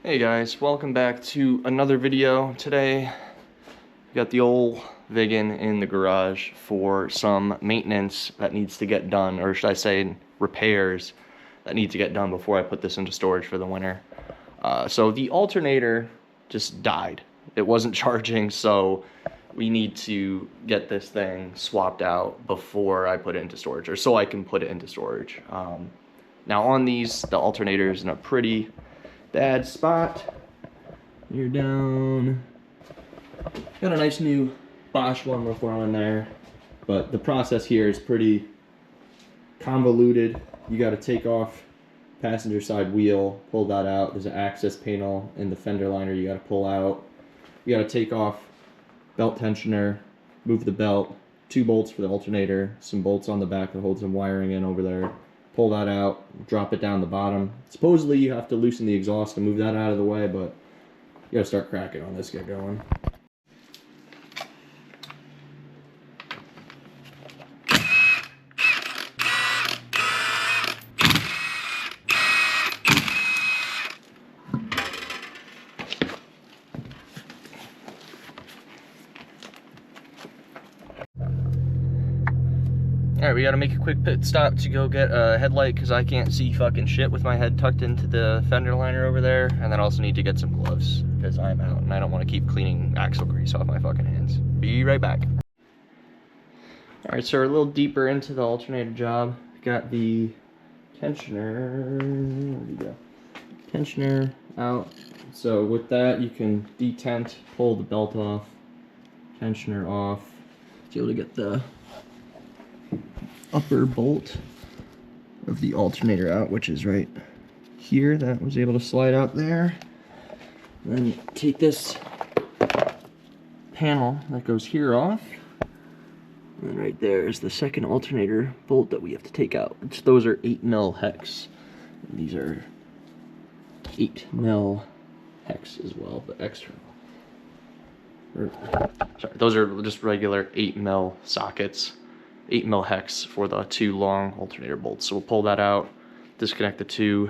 Hey guys, welcome back to another video. Today, we got the old Vigan in the garage for some maintenance that needs to get done, or should I say repairs that need to get done before I put this into storage for the winter. So the alternator just died. It wasn't charging, so we need to get this thing swapped out before I put it into storage, or so I can put it into storage. Now on these, the alternator is in a pretty bad spot. You're down. Got a nice new Bosch one we're throwing there, but the process here is pretty convoluted. You got to take off passenger side wheel, pull that out. There's an access panel in the fender liner you got to pull out. You got to take off belt tensioner, move the belt, 2 bolts for the alternator, some bolts on the back that hold some wiring in over there. Pull that out, drop it down the bottom. Supposedly you have to loosen the exhaust to move that out of the way, but you gotta start cracking on this, get going. Alright, we gotta make a quick pit stop to go get a headlight because I can't see fucking shit with my head tucked into the fender liner over there. And then also need to get some gloves because I'm out and I don't want to keep cleaning axle grease off my fucking hands. Be right back. Alright, so we're a little deeper into the alternator job. Got the tensioner, where did it go? Tensioner out. So with that you can detent, pull the belt off, tensioner off, to be able to get the upper bolt of the alternator out, which is right here. That was able to slide out there. And then take this panel that goes here off, and right there is the second alternator bolt that we have to take out. Those are 8mm hex. And these are 8mm hex as well, but external. Sorry, those are just regular 8mm sockets. 8mm hex for the 2 long alternator bolts. So we'll pull that out, disconnect the 2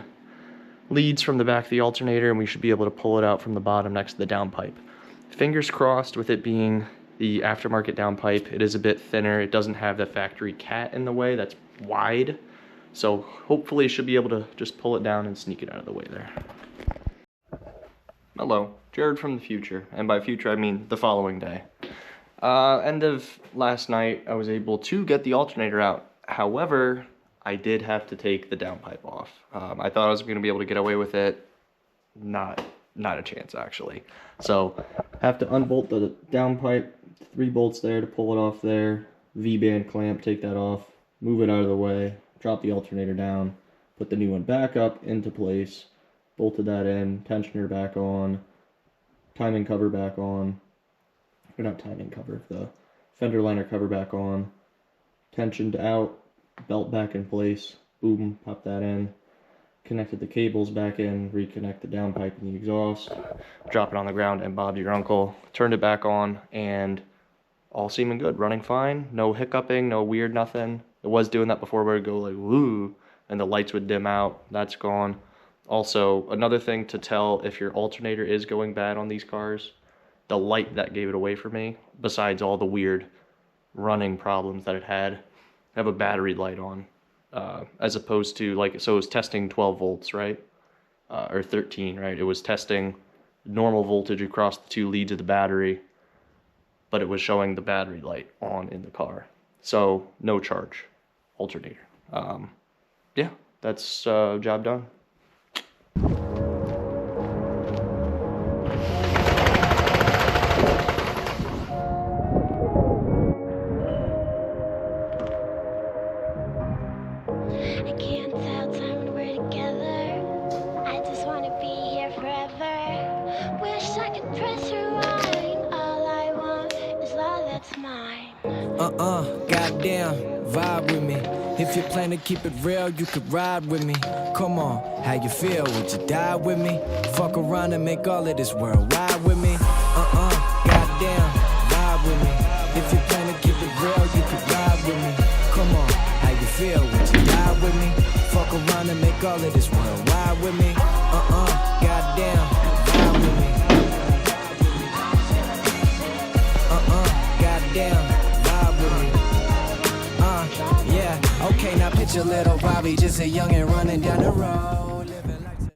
leads from the back of the alternator, and we should be able to pull it out from the bottom next to the downpipe. Fingers crossed with it being the aftermarket downpipe. It is a bit thinner. It doesn't have the factory cat in the way that's wide. So hopefully it should be able to just pull it down and sneak it out of the way there. Hello, Jared from the future. And by future I mean the following day. End of last night, I was able to get the alternator out. However, I did have to take the downpipe off. I thought I was going to be able to get away with it. Not a chance, actually. So, have to unbolt the downpipe, 3 bolts there to pull it off there. V-band clamp, take that off, move it out of the way, drop the alternator down, put the new one back up into place, bolted that in, tensioner back on, timing cover back on. Or not timing cover, the fender liner cover back on, tensioned out, belt back in place, boom, pop that in, connected the cables back in, reconnect the downpipe and the exhaust, drop it on the ground, and Bob your uncle, turned it back on, and all seeming good, running fine, no hiccuping, no weird nothing. It was doing that before where it would go like woo, and the lights would dim out. That's gone. Also, another thing to tell if your alternator is going bad on these cars, the light that gave it away for me, besides all the weird running problems that it had, I have a battery light on, as opposed to, like, so it was testing 12 volts, right? Or 13, right? It was testing normal voltage across the 2 leads of the battery, but it was showing the battery light on in the car. So, no charge, alternator. Yeah, that's job done. Goddamn, vibe with me. If you plan to keep it real, you could ride with me. Come on, how you feel? Would you die with me? Fuck around and make all of this worldwide with me. Goddamn, vibe with me. If you plan to keep it real, you could ride with me. Come on, how you feel? Would you die with me? Fuck around and make all of this worldwide with me. Goddamn. Okay, now picture little Bobby, just a youngin' running down the road.